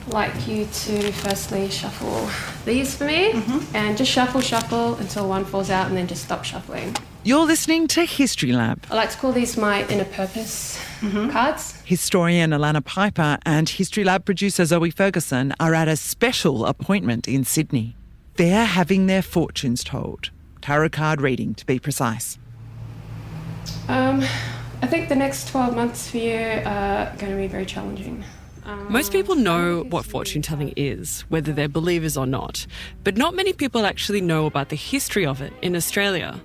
like you to firstly shuffle these for me and just shuffle until one falls out and then just stop shuffling. You're listening to History Lab. I like to call these my inner purpose cards. Historian Alana Piper and History Lab producer Zoe Ferguson are at a special appointment in Sydney. They're having their fortunes told. Tarot card reading, to be precise. I think the next 12 months for you are going to be very challenging. Most people know what fortune telling is, whether they're believers or not, but not many people actually know about the history of it in Australia.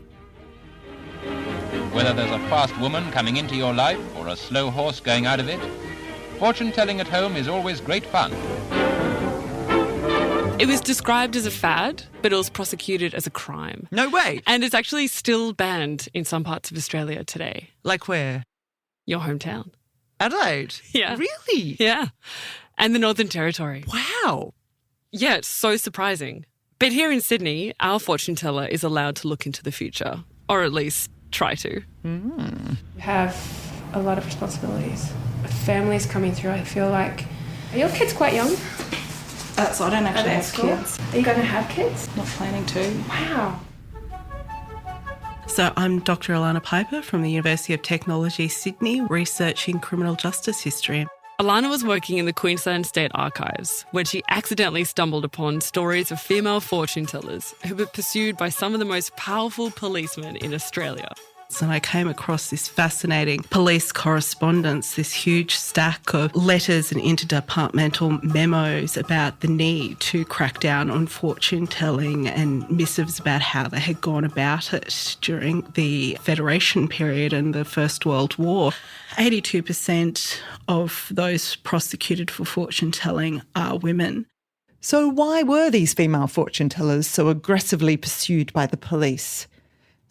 Whether there's a fast woman coming into your life or a slow horse going out of it, fortune telling at home is always great fun. It was described as a fad, but it was prosecuted as a crime. No way. And it's actually still banned in some parts of Australia today. Like where? Your hometown. Adelaide? Yeah. Really? Yeah. And the Northern Territory. Wow. Yeah, it's so surprising. But here in Sydney, our fortune teller is allowed to look into the future, or at least try to. You have a lot of responsibilities. A family's coming through, I feel like. Are your kids quite young? So I don't actually have kids. Are you going to have kids? Not planning to. Wow. So I'm Dr. Alana Piper from the University of Technology, Sydney, researching criminal justice history. Alana was working in the Queensland State Archives when she accidentally stumbled upon stories of female fortune tellers who were pursued by some of the most powerful policemen in Australia. And I came across this fascinating police correspondence, this huge stack of letters and interdepartmental memos about the need to crack down on fortune telling and missives about how they had gone about it during the Federation period and the First World War. 82% of those prosecuted for fortune telling are women. So why were these female fortune tellers so aggressively pursued by the police?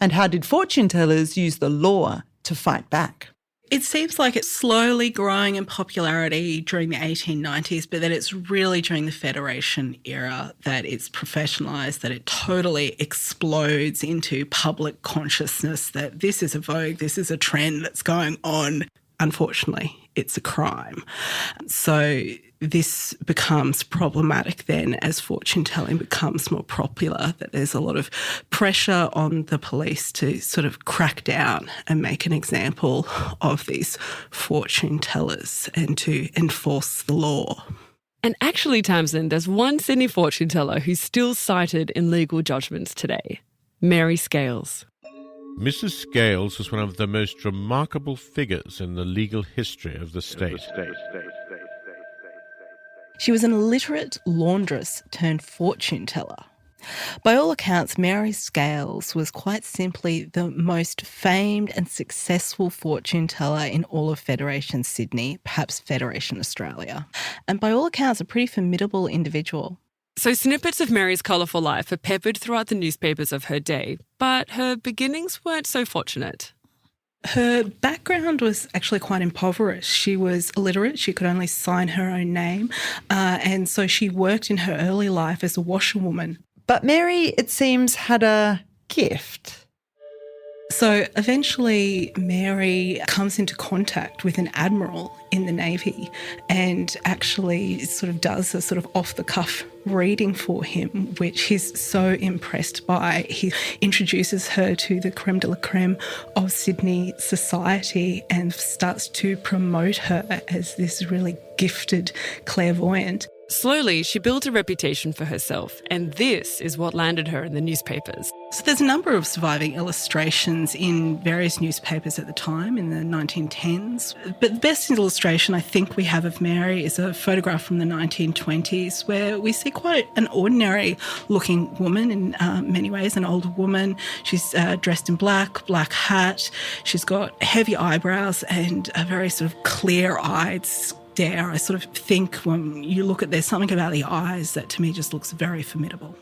And how did fortune tellers use the law to fight back? It seems like it's slowly growing in popularity during the 1890s, but then it's really during the Federation era that it's professionalised, that it totally explodes into public consciousness that this is a vogue, this is a trend that's going on. Unfortunately, it's a crime. So this becomes problematic then as fortune telling becomes more popular, that there's a lot of pressure on the police to sort of crack down and make an example of these fortune tellers and to enforce the law. And actually, Tamsin, there's one Sydney fortune teller who's still cited in legal judgments today, Mary Scales. Mrs. Scales was one of the most remarkable figures in the legal history of the state. She was an illiterate laundress turned fortune teller. By all accounts, Mary Scales was quite simply the most famed and successful fortune teller in all of Federation Sydney, perhaps Federation Australia. And by all accounts, a pretty formidable individual. So snippets of Mary's colourful life are peppered throughout the newspapers of her day, but her beginnings weren't so fortunate. Her background was actually quite impoverished. She was illiterate. She could only sign her own name. And so she worked in her early life as a washerwoman. But Mary, it seems, had a gift. So eventually Mary comes into contact with an admiral in the Navy and actually sort of does a sort of off-the-cuff reading for him, which he's so impressed by. He introduces her to the creme de la creme of Sydney society and starts to promote her as this really gifted clairvoyant. Slowly, she built a reputation for herself, and this is what landed her in the newspapers. So there's a number of surviving illustrations in various newspapers at the time in the 1910s. But the best illustration I think we have of Mary is a photograph from the 1920s where we see quite an ordinary looking woman in many ways, an older woman. She's dressed in black hat. She's got heavy eyebrows and a very sort of clear-eyed stare. I sort of think when you look at, there's something about the eyes that to me just looks very formidable.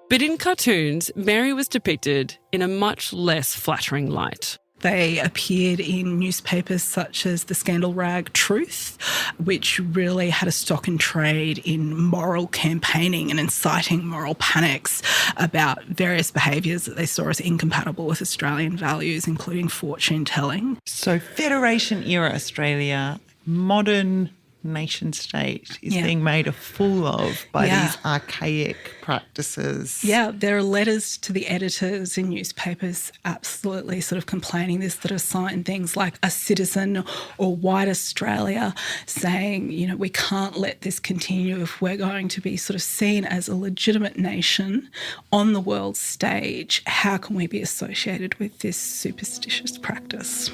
But in cartoons, Mary was depicted in a much less flattering light. They appeared in newspapers such as the scandal rag Truth, which really had a stock in trade in moral campaigning and inciting moral panics about various behaviours that they saw as incompatible with Australian values, including fortune telling. So Federation era Australia, modern nation state is being made a fool of by these archaic practices. Yeah, there are letters to the editors in newspapers absolutely sort of complaining this, that are signed things like A Citizen or White Australia, saying, you know, we can't let this continue if we're going to be sort of seen as a legitimate nation on the world stage. How can we be associated with this superstitious practice?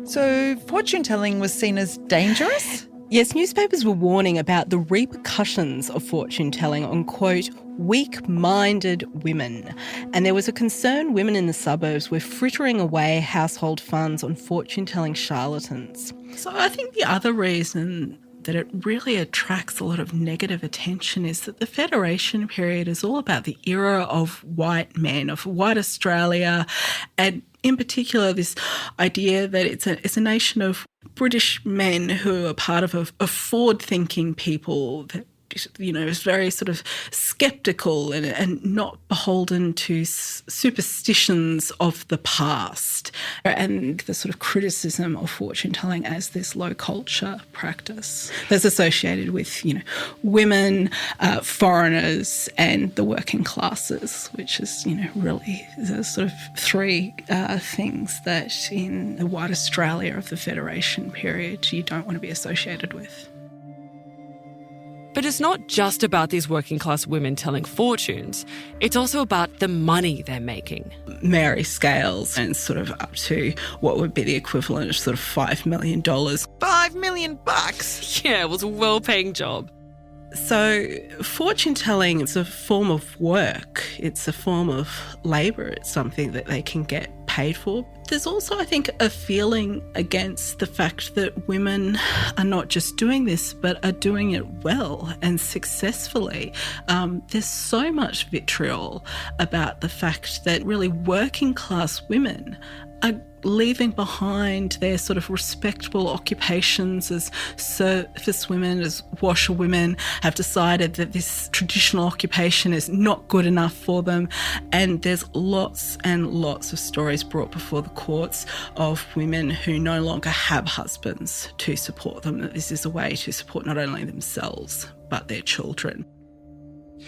So fortune-telling was seen as dangerous? Yes, newspapers were warning about the repercussions of fortune-telling on, quote, weak-minded women. And there was a concern women in the suburbs were frittering away household funds on fortune-telling charlatans. So I think the other reason that it really attracts a lot of negative attention is that the Federation period is all about the era of white men, of white Australia, and in particular this idea that it's a nation of British men who are part of a forward-thinking people that, you know, is very sort of sceptical and not beholden to superstitions of the past, and the sort of criticism of fortune-telling as this low culture practice that's associated with, you know, women, foreigners and the working classes, which is, you know, really the sort of three things that in the white Australia of the Federation period you don't want to be associated with. But it's not just about these working class women telling fortunes. It's also about the money they're making. Mary Scales, and sort of up to what would be the equivalent of sort of $5 million. $5 million? Yeah, it was a well-paying job. So fortune-telling is a form of work. It's a form of labour. It's something that they can get paid for. There's also, I think, a feeling against the fact that women are not just doing this, but are doing it well and successfully. There's so much vitriol about the fact that really working class women are leaving behind their sort of respectable occupations as service women, as washerwomen, have decided that this traditional occupation is not good enough for them. And there's lots and lots of stories brought before the courts of women who no longer have husbands to support them, that this is a way to support not only themselves but their children.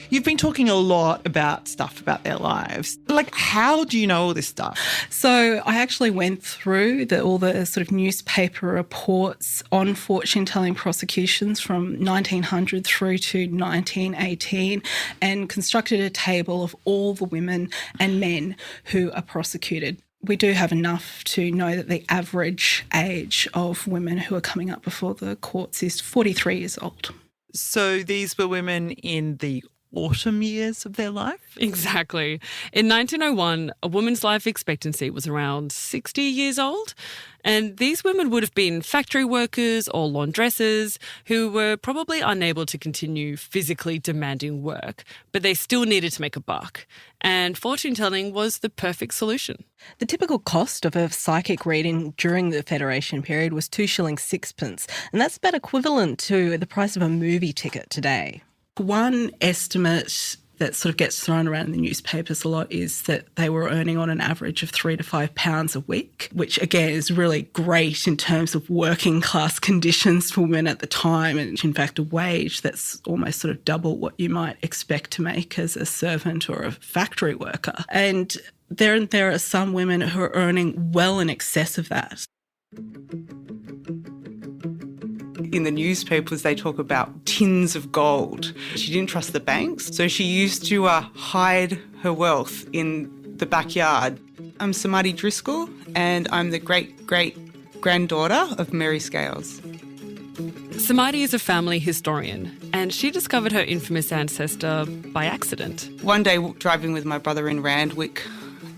You've been talking a lot about stuff about their lives. Like, how do you know all this stuff? So I actually went through all the sort of newspaper reports on fortune-telling prosecutions from 1900 through to 1918 and constructed a table of all the women and men who are prosecuted. We do have enough to know that the average age of women who are coming up before the courts is 43 years old. So these were women in the autumn years of their life? Exactly. In 1901, a woman's life expectancy was around 60 years old. And these women would have been factory workers or laundresses who were probably unable to continue physically demanding work, but they still needed to make a buck. And fortune-telling was the perfect solution. The typical cost of a psychic reading during the Federation period was 2 shillings 6pence, and that's about equivalent to the price of a movie ticket today. One estimate that sort of gets thrown around in the newspapers a lot is that they were earning on an average of £3 to £5 a week, which again is really great in terms of working class conditions for women at the time, and in fact a wage that's almost sort of double what you might expect to make as a servant or a factory worker. And there are some women who are earning well in excess of that. In the newspapers, they talk about tins of gold. She didn't trust the banks, so she used to hide her wealth in the backyard. I'm Samadhi Driscoll, and I'm the great-great-granddaughter of Mary Scales. Samadhi is a family historian, and she discovered her infamous ancestor by accident. One day, driving with my brother in Randwick,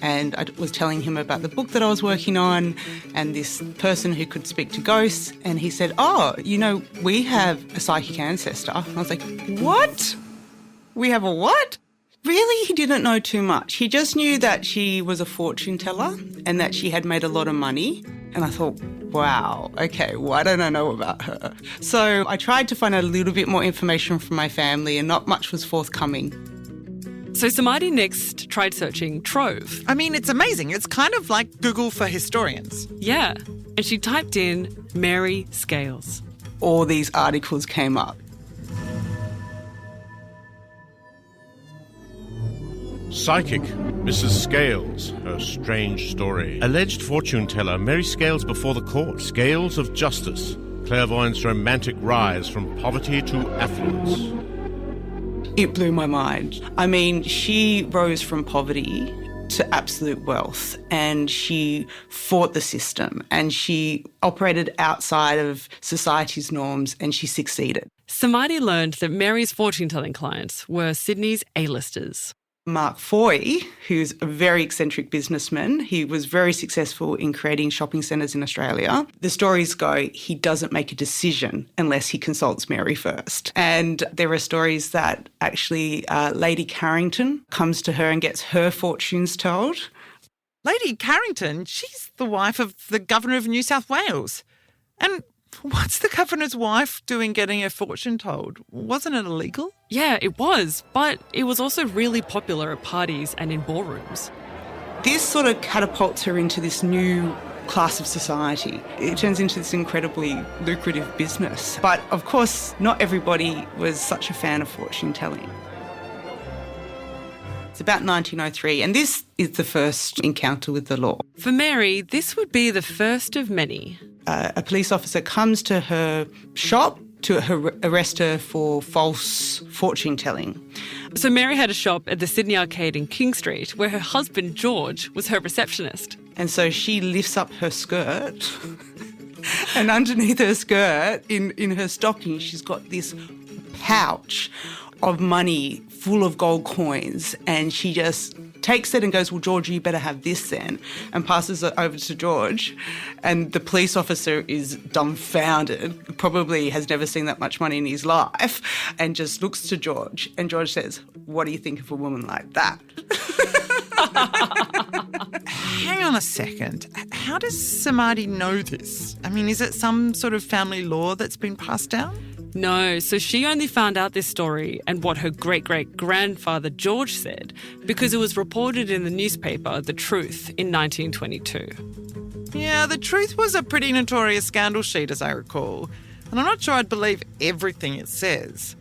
and I was telling him about the book that I was working on and this person who could speak to ghosts, and he said, "Oh, you know, we have a psychic ancestor." And I was like, "What? We have a what?" Really, he didn't know too much. He just knew that she was a fortune teller and that she had made a lot of money. And I thought, wow, okay, why don't I know about her? So I tried to find out a little bit more information from my family, and not much was forthcoming. So Samadhi next tried searching Trove. I mean, it's amazing. It's kind of like Google for historians. Yeah, and she typed in Mary Scales. all these articles came up. Psychic, Mrs. Scales, her strange story. Alleged fortune teller Mary Scales before the court. Scales of justice. Clairvoyant's romantic rise from poverty to affluence. It blew my mind. I mean, she rose from poverty to absolute wealth, and she fought the system, and she operated outside of society's norms, and she succeeded. Samadi learned that Mary's fortune-telling clients were Sydney's A-listers. Mark Foy, who's a very eccentric businessman, he was very successful in creating shopping centres in Australia. The stories go, he doesn't make a decision unless he consults Mary first. And there are stories that actually Lady Carrington comes to her and gets her fortunes told. Lady Carrington, she's the wife of the Governor of New South Wales. And what's the Governor's wife doing getting her fortune told? Wasn't it illegal? Yeah, it was, but it was also really popular at parties and in ballrooms. This sort of catapults her into this new class of society. It turns into this incredibly lucrative business. But of course, not everybody was such a fan of fortune telling. It's about 1903, and this is the first encounter with the law. For Mary, this would be the first of many. A police officer comes to her shop to arrest her for false fortune telling. So Mary had a shop at the Sydney Arcade in King Street where her husband, George, was her receptionist. And so she lifts up her skirt and underneath her skirt, in her stocking, she's got this pouch of money full of gold coins, and she just takes it and goes, well, George, you better have this then, and passes it over to George. And the police officer is dumbfounded, probably has never seen that much money in his life, and just looks to George. And George says, what do you think of a woman like that? Hang on a second. How does Samadi know this? I mean, is it some sort of family law that's been passed down? No, so she only found out this story and what her great-great-grandfather George said because it was reported in the newspaper The Truth in 1922. Yeah, The Truth was a pretty notorious scandal sheet, as I recall. And I'm not sure I'd believe everything it says.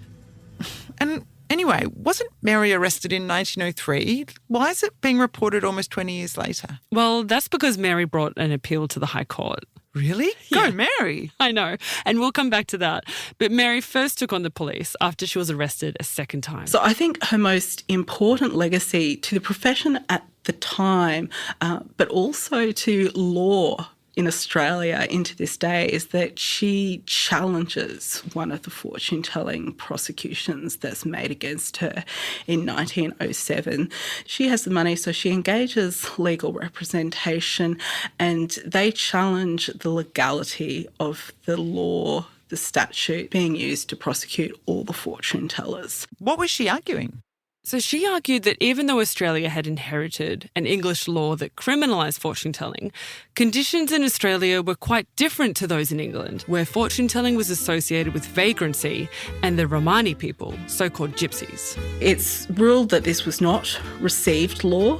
And anyway, wasn't Mary arrested in 1903? Why is it being reported almost 20 years later? Well, that's because Mary brought an appeal to the High Court. Really? Yeah. Go, Mary. I know, and we'll come back to that. But Mary first took on the police after she was arrested a second time. So I think her most important legacy to the profession at the time, but also to law in Australia into this day, is that she challenges one of the fortune-telling prosecutions that's made against her in 1907. She has the money, so she engages legal representation, and they challenge the legality of the law, the statute being used to prosecute all the fortune tellers. What was she arguing? So she argued that even though Australia had inherited an English law that criminalised fortune-telling, conditions in Australia were quite different to those in England, where fortune-telling was associated with vagrancy and the Romani people, so-called gypsies. It's ruled that this was not received law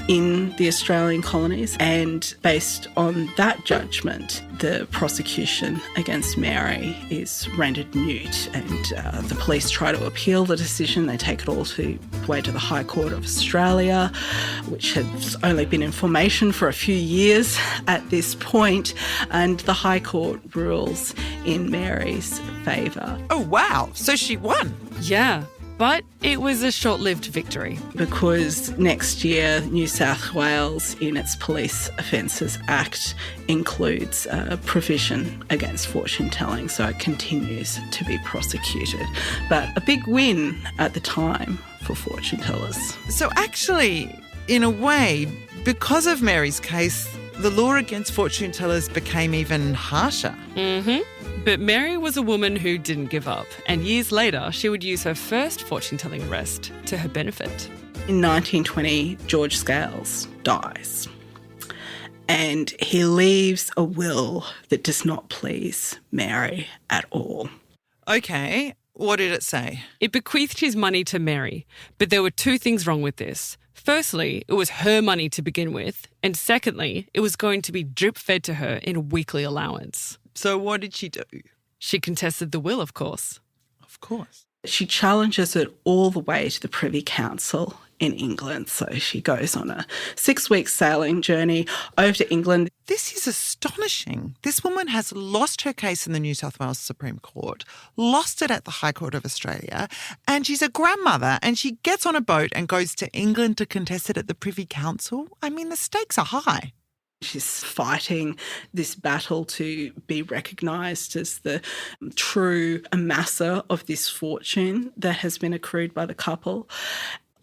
in the Australian colonies, and based on that judgment, the prosecution against Mary is rendered moot, and the police try to appeal the decision. They take it all the way to the High Court of Australia, which has only been in formation for a few years at this point, and the High Court rules in Mary's favour. Oh, wow. So she won. Yeah. But it was a short-lived victory. Because next year, New South Wales, in its Police Offences Act, includes a provision against fortune-telling, so it continues to be prosecuted. But a big win at the time for fortune-tellers. So actually, in a way, because of Mary's case, the law against fortune tellers became even harsher. Mm-hmm. But Mary was a woman who didn't give up, and years later she would use her first fortune-telling arrest to her benefit. In 1920, George Scales dies, and he leaves a will that does not please Mary at all. Okay, what did it say? It bequeathed his money to Mary, but there were two things wrong with this. Firstly, it was her money to begin with, and secondly, it was going to be drip-fed to her in a weekly allowance. So what did she do? She contested the will, of course. Of course. She challenges it all the way to the Privy Council in England. So she goes on a 6-week sailing journey over to England. This is astonishing. This woman has lost her case in the New South Wales Supreme Court, lost it at the High Court of Australia, and she's a grandmother and she gets on a boat and goes to England to contest it at the Privy Council. I mean, the stakes are high. She's fighting this battle to be recognised as the true amasser of this fortune that has been accrued by the couple.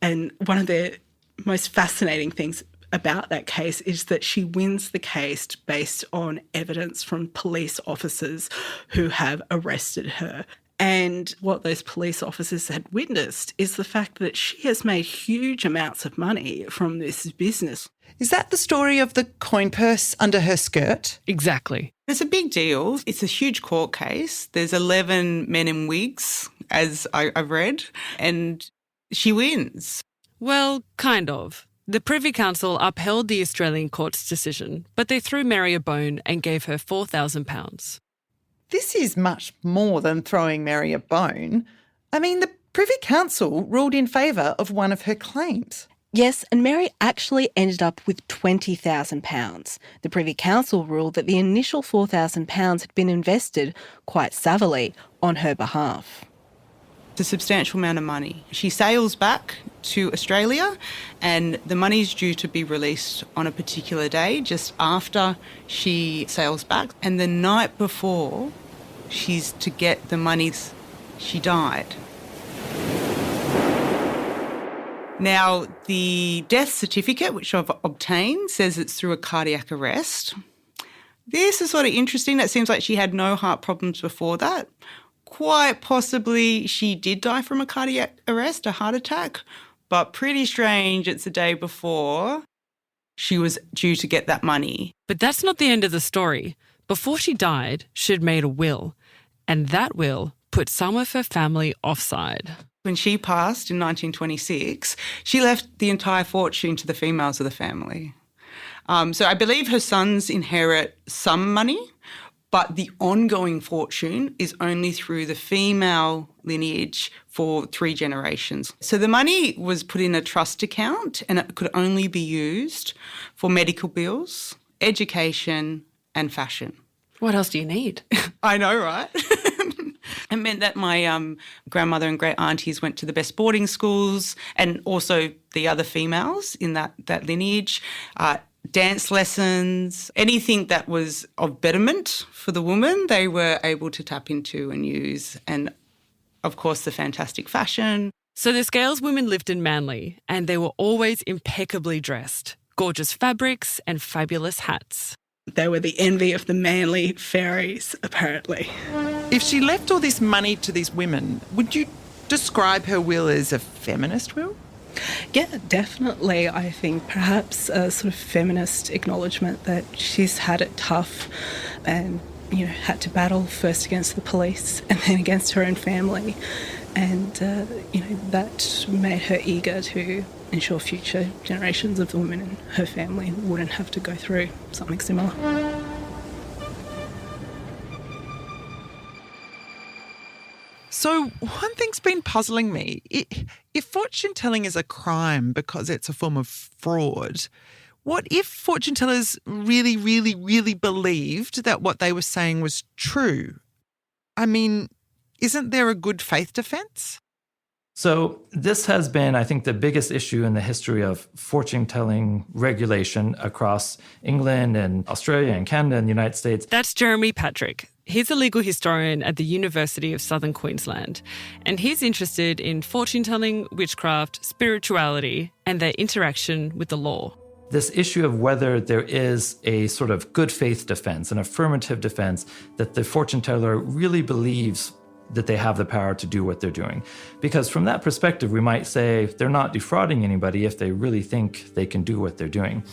And one of the most fascinating things about that case is that she wins the case based on evidence from police officers who have arrested her. And what those police officers had witnessed is the fact that she has made huge amounts of money from this business. Is that the story of the coin purse under her skirt? Exactly. It's a big deal. It's a huge court case. There's 11 men in wigs, as I've read, and she wins. Well, kind of. The Privy Council upheld the Australian court's decision, but they threw Mary a bone and gave her £4,000. This is much more than throwing Mary a bone. I mean, the Privy Council ruled in favour of one of her claims. Yes, and Mary actually ended up with £20,000. The Privy Council ruled that the initial £4,000 had been invested, quite savvily, on her behalf. It's a substantial amount of money. She sails back to Australia and the money's due to be released on a particular day just after she sails back. And the night before she's to get the money, she died. Now, the death certificate, which I've obtained, says it's through a cardiac arrest. This is sort of interesting. It seems like she had no heart problems before that. Quite possibly she did die from a cardiac arrest, a heart attack, but pretty strange it's the day before she was due to get that money. But that's not the end of the story. Before she died, she'd made a will, and that will put some of her family offside. When she passed in 1926, she left the entire fortune to the females of the family. So I believe her sons inherit some money, but the ongoing fortune is only through the female lineage for 3 generations. So the money was put in a trust account and it could only be used for medical bills, education and fashion. What else do you need? I know, right? It meant that my grandmother and great aunties went to the best boarding schools and also the other females in that lineage, dance lessons, anything that was of betterment for the woman, they were able to tap into and use. And, of course, the fantastic fashion. So the Scales women lived in Manly and they were always impeccably dressed, gorgeous fabrics and fabulous hats. They were the envy of the Manly fairies, apparently. If she left all this money to these women, would you describe her will as a feminist will? Yeah, definitely. I think perhaps a sort of feminist acknowledgement that she's had it tough and, had to battle first against the police and then against her own family. And, that made her eager to ensure future generations of the women in her family wouldn't have to go through something similar. So one thing's been puzzling me. If fortune telling is a crime because it's a form of fraud, what if fortune tellers really, really, really believed that what they were saying was true? I mean, isn't there a good faith defence? So this has been, I think, the biggest issue in the history of fortune-telling regulation across England and Australia and Canada and the United States. That's Jeremy Patrick. He's a legal historian at the University of Southern Queensland, and he's interested in fortune-telling, witchcraft, spirituality, and their interaction with the law. This issue of whether there is a sort of good faith defense, an affirmative defense, that the fortune teller really believes that they have the power to do what they're doing. Because from that perspective, we might say they're not defrauding anybody if they really think they can do what they're doing.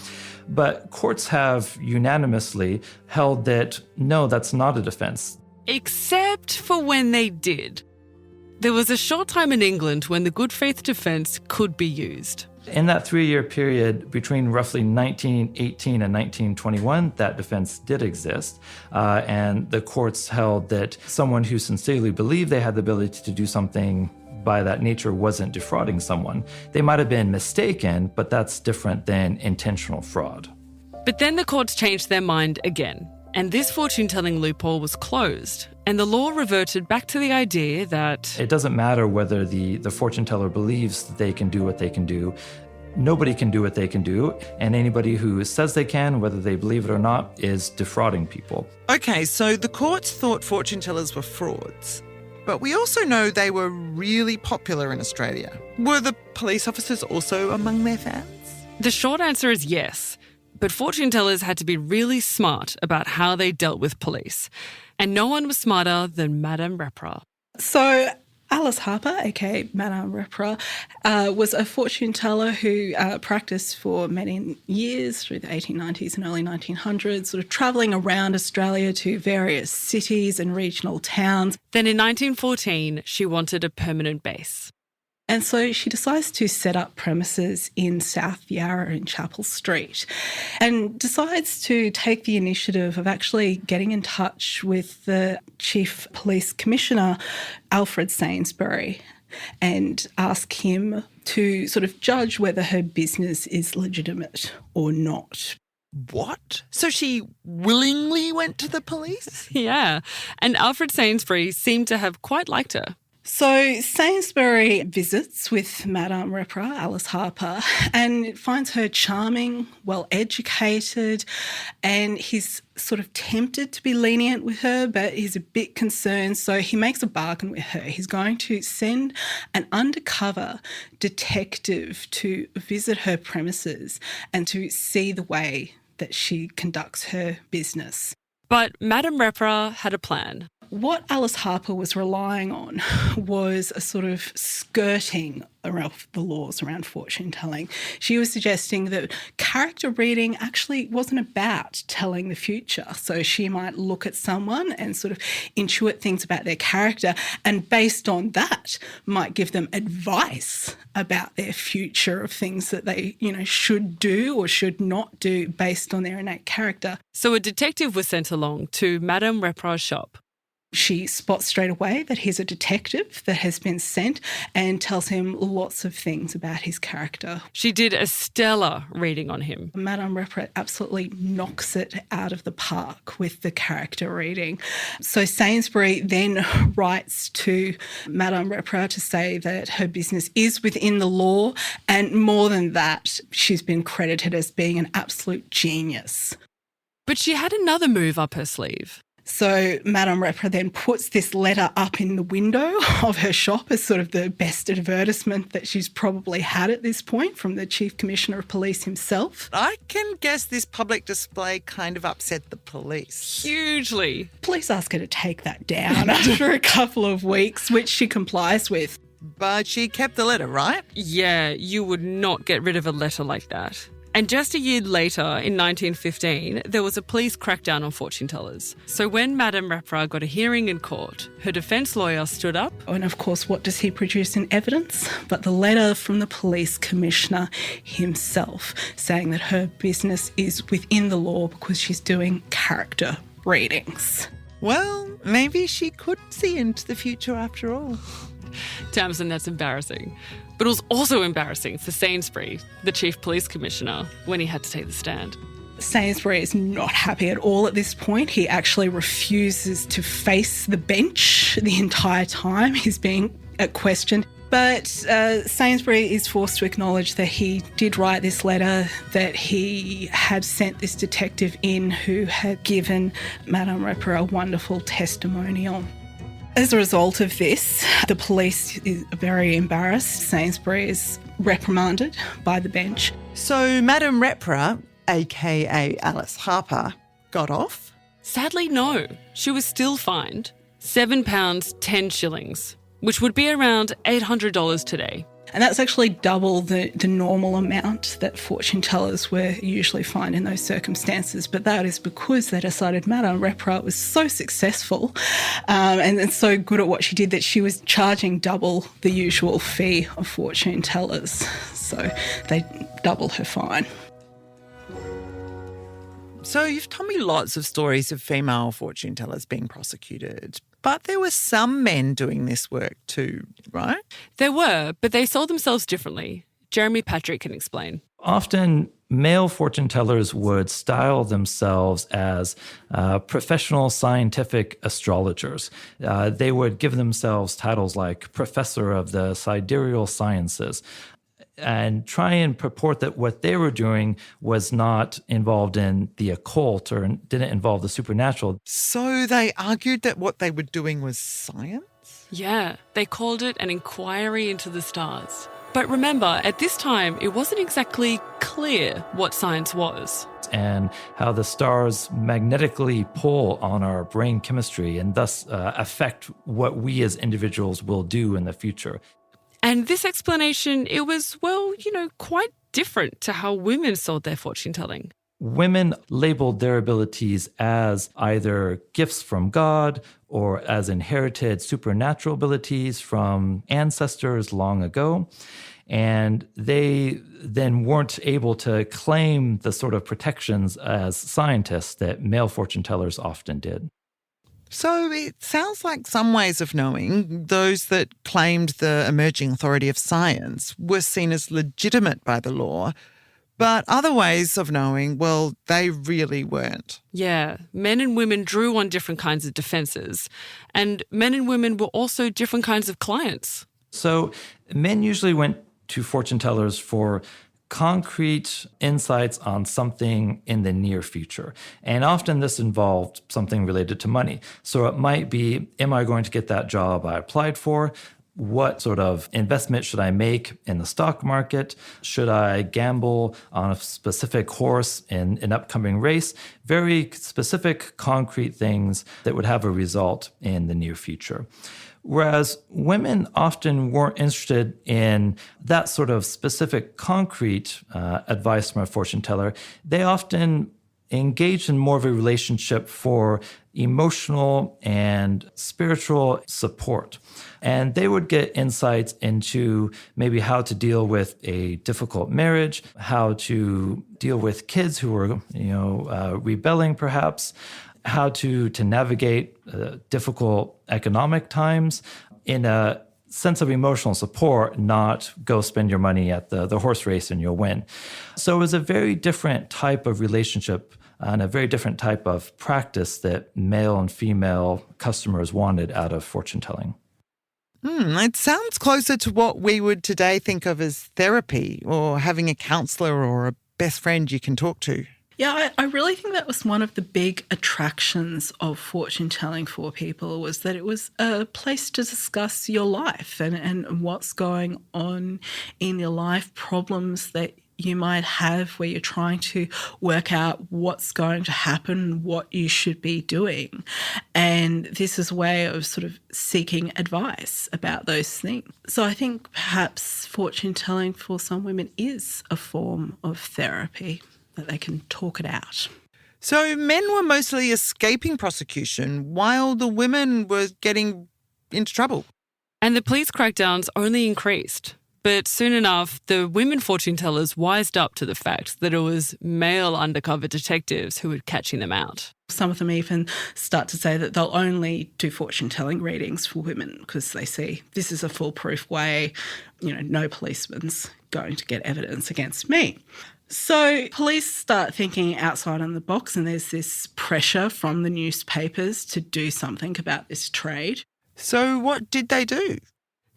But courts have unanimously held that, no, that's not a defense. Except for when they did. There was a short time in England when the good faith defence could be used. In that 3-year period between roughly 1918 and 1921, that defense did exist. And the courts held that someone who sincerely believed they had the ability to do something by that nature wasn't defrauding someone. They might have been mistaken, but that's different than intentional fraud. But then the courts changed their mind again, and this fortune-telling loophole was closed, and the law reverted back to the idea that it doesn't matter whether the fortune teller believes that they can do what they can do. Nobody can do what they can do, and anybody who says they can, whether they believe it or not, is defrauding people. Okay, so the courts thought fortune tellers were frauds, but we also know they were really popular in Australia. Were the police officers also among their fans? the short answer is yes. But fortune tellers had to be really smart about how they dealt with police. And no one was smarter than Madame Repra. So Alice Harper, aka Madame Repra, was a fortune teller who practiced for many years through the 1890s and early 1900s, sort of travelling around Australia to various cities and regional towns. Then in 1914, she wanted a permanent base. And so she decides to set up premises in South Yarra in Chapel Street and decides to take the initiative of actually getting in touch with the Chief Police Commissioner, Alfred Sainsbury, and ask him to sort of judge whether her business is legitimate or not. What? So she willingly went to the police? Yeah, and Alfred Sainsbury seemed to have quite liked her. So Sainsbury visits with Madame Repra, Alice Harper, and finds her charming, well-educated, and he's sort of tempted to be lenient with her, but he's a bit concerned, so he makes a bargain with her. He's going to send an undercover detective to visit her premises and to see the way that she conducts her business. But Madame Repra had a plan. What Alice Harper was relying on was a sort of skirting around the laws around fortune telling. She was suggesting that character reading actually wasn't about telling the future. So she might look at someone and sort of intuit things about their character, and based on that might give them advice about their future of things that they, should do or should not do based on their innate character. So a detective was sent along to Madame Repra's shop. She spots straight away that he's a detective that has been sent and tells him lots of things about his character. She did a stellar reading on him. Madame Repra absolutely knocks it out of the park with the character reading. So Sainsbury then writes to Madame Repra to say that her business is within the law, and more than that, she's been credited as being an absolute genius. But she had another move up her sleeve. So Madame Repra then puts this letter up in the window of her shop as sort of the best advertisement that she's probably had at this point from the Chief Commissioner of Police himself. I can guess this public display kind of upset the police. Hugely. Police ask her to take that down after a couple of weeks, which she complies with. But she kept the letter, right? Yeah, you would not get rid of a letter like that. And just a year later, in 1915, there was a police crackdown on fortune tellers. So when Madame Repra got a hearing in court, her defence lawyer stood up. And of course, what does he produce in evidence? But the letter from the police commissioner himself saying that her business is within the law because she's doing character readings. Well, maybe she could see into the future after all. Tamsin, that's embarrassing. But it was also embarrassing for Sainsbury, the Chief Police Commissioner, when he had to take the stand. Sainsbury is not happy at all at this point. He actually refuses to face the bench the entire time he's being questioned. But Sainsbury is forced to acknowledge that he did write this letter, that he had sent this detective in who had given Madame Repra a wonderful testimonial. As a result of this, the police is very embarrassed. Sainsbury is reprimanded by the bench. So Madame Repra, aka Alice Harper, got off? Sadly, no. She was still fined £7 10 shillings, which would be around $800 today. And that's actually double the normal amount that fortune tellers were usually fined in those circumstances. But that is because they decided Madame Repra was so successful and so good at what she did that she was charging double the usual fee of fortune tellers. So they doubled her fine. So you've told me lots of stories of female fortune tellers being prosecuted, but there were some men doing this work too, right? There were, but they sold themselves differently. Jeremy Patrick can explain. Often, male fortune tellers would style themselves as professional scientific astrologers. They would give themselves titles like Professor of the Sidereal Sciences, and try and purport that what they were doing was not involved in the occult or didn't involve the supernatural. So they argued that what they were doing was science? Yeah, they called it an inquiry into the stars. But remember, at this time, it wasn't exactly clear what science was. And how the stars magnetically pull on our brain chemistry and thus affect what we as individuals will do in the future. And this explanation, it was, well, quite different to how women sold their fortune telling. Women labeled their abilities as either gifts from God or as inherited supernatural abilities from ancestors long ago. And they then weren't able to claim the sort of protections as scientists that male fortune tellers often did. So it sounds like some ways of knowing, those that claimed the emerging authority of science, were seen as legitimate by the law, but other ways of knowing, well, they really weren't. Yeah, men and women drew on different kinds of defences, and men and women were also different kinds of clients. So men usually went to fortune tellers for concrete insights on something in the near future. And often this involved something related to money. So it might be, am I going to get that job I applied for? What sort of investment should I make in the stock market? Should I gamble on a specific horse in an upcoming race? Very specific, concrete things that would have a result in the near future. Whereas women often weren't interested in that sort of specific concrete advice from a fortune teller. They often engaged in more of a relationship for emotional and spiritual support. And they would get insights into maybe how to deal with a difficult marriage, how to deal with kids who were, rebelling perhaps, how to navigate difficult economic times in a sense of emotional support, not go spend your money at the horse race and you'll win. So it was a very different type of relationship and a very different type of practice that male and female customers wanted out of fortune telling. It sounds closer to what we would today think of as therapy or having a counsellor or a best friend you can talk to. Yeah, I really think that was one of the big attractions of fortune telling for people, was that it was a place to discuss your life and what's going on in your life, problems that you might have where you're trying to work out what's going to happen, what you should be doing. And this is a way of sort of seeking advice about those things. So I think perhaps fortune telling for some women is a form of therapy, that they can talk it out. So men were mostly escaping prosecution while the women were getting into trouble. And the police crackdowns only increased. But soon enough, the women fortune tellers wised up to the fact that it was male undercover detectives who were catching them out. Some of them even start to say that they'll only do fortune telling readings for women because they see this is a foolproof way, no policeman's going to get evidence against me. So police start thinking outside on the box, and there's this pressure from the newspapers to do something about this trade. So what did they do?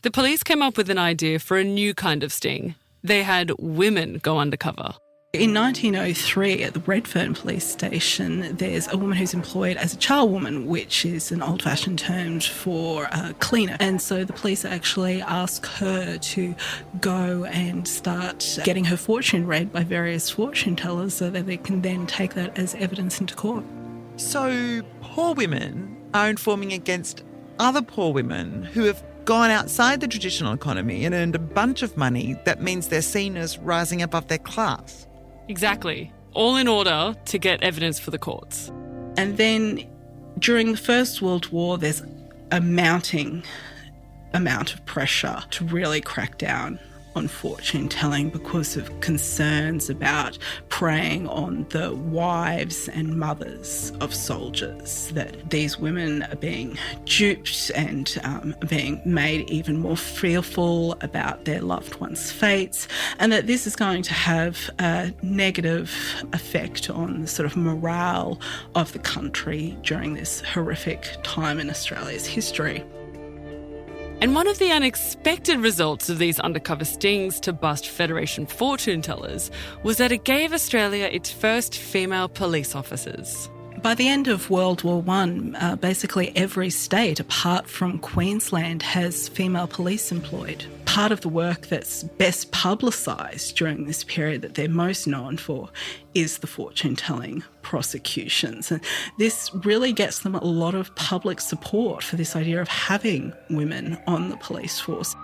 The police came up with an idea for a new kind of sting. They had women go undercover. In 1903, at the Redfern police station, there's a woman who's employed as a charwoman, which is an old-fashioned term for a cleaner. And so the police actually ask her to go and start getting her fortune read by various fortune tellers so that they can then take that as evidence into court. So poor women are informing against other poor women who have gone outside the traditional economy and earned a bunch of money that means they're seen as rising above their class. Exactly. All in order to get evidence for the courts. And then during the First World War, there's a mounting amount of pressure to really crack down on fortune telling because of concerns about preying on the wives and mothers of soldiers, that these women are being duped and being made even more fearful about their loved ones' fates, and that this is going to have a negative effect on the sort of morale of the country during this horrific time in Australia's history. And one of the unexpected results of these undercover stings to bust Federation fortune tellers was that it gave Australia its first female police officers. By the end of World War I, basically every state, apart from Queensland, has female police employed. Part of the work that's best publicised during this period that they're most known for is the fortune-telling prosecutions. And this really gets them a lot of public support for this idea of having women on the police force.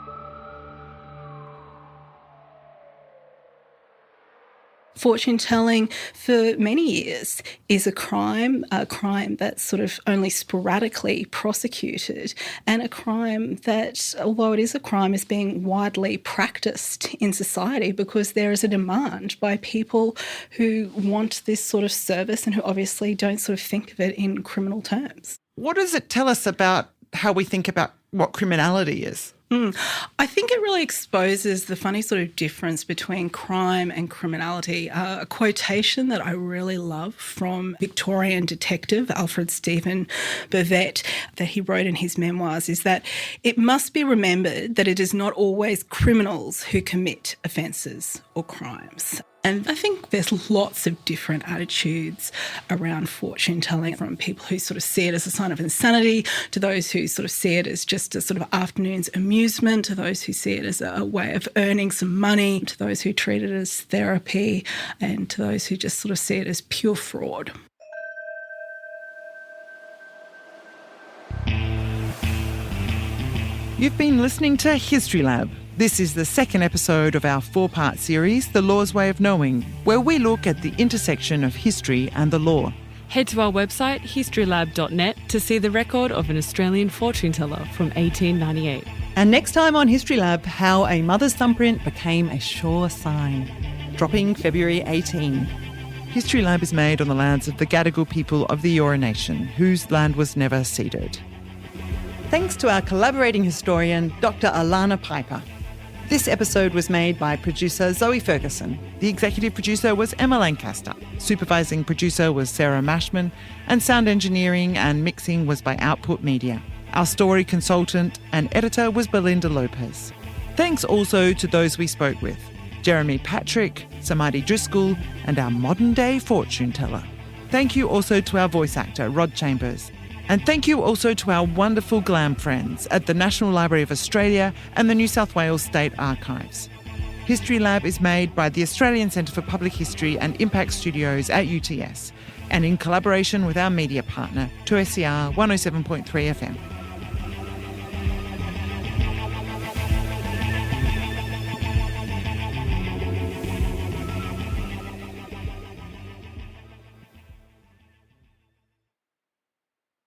Fortune telling for many years is a crime that's sort of only sporadically prosecuted, and a crime that, although it is a crime, is being widely practiced in society because there is a demand by people who want this sort of service and who obviously don't sort of think of it in criminal terms. What does it tell us about how we think about what criminality is? I think it really exposes the funny sort of difference between crime and criminality. A quotation that I really love from Victorian detective Alfred Stephen Bevett that he wrote in his memoirs is that it must be remembered that it is not always criminals who commit offences or crimes. And I think there's lots of different attitudes around fortune telling, from people who sort of see it as a sign of insanity, to those who sort of see it as just a sort of afternoon's amusement, to those who see it as a way of earning some money, to those who treat it as therapy, and to those who just sort of see it as pure fraud. You've been listening to History Lab. This is the second episode of our 4-part series, The Law's Way of Knowing, where we look at the intersection of history and the law. Head to our website, historylab.net, to see the record of an Australian fortune teller from 1898. And next time on History Lab, how a mother's thumbprint became a sure sign. Dropping February 18. History Lab is made on the lands of the Gadigal people of the Eora Nation, whose land was never ceded. Thanks to our collaborating historian, Dr. Alana Piper. This episode was made by producer Zoe Ferguson. The executive producer was Emma Lancaster. Supervising producer was Sarah Mashman. And sound engineering and mixing was by Output Media. Our story consultant and editor was Belinda Lopez. Thanks also to those we spoke with: Jeremy Patrick, Samadhi Driscoll, and our modern-day fortune teller. Thank you also to our voice actor, Rod Chambers. And thank you also to our wonderful glam friends at the National Library of Australia and the New South Wales State Archives. History Lab is made by the Australian Centre for Public History and Impact Studios at UTS, and in collaboration with our media partner, 2SER 107.3 FM.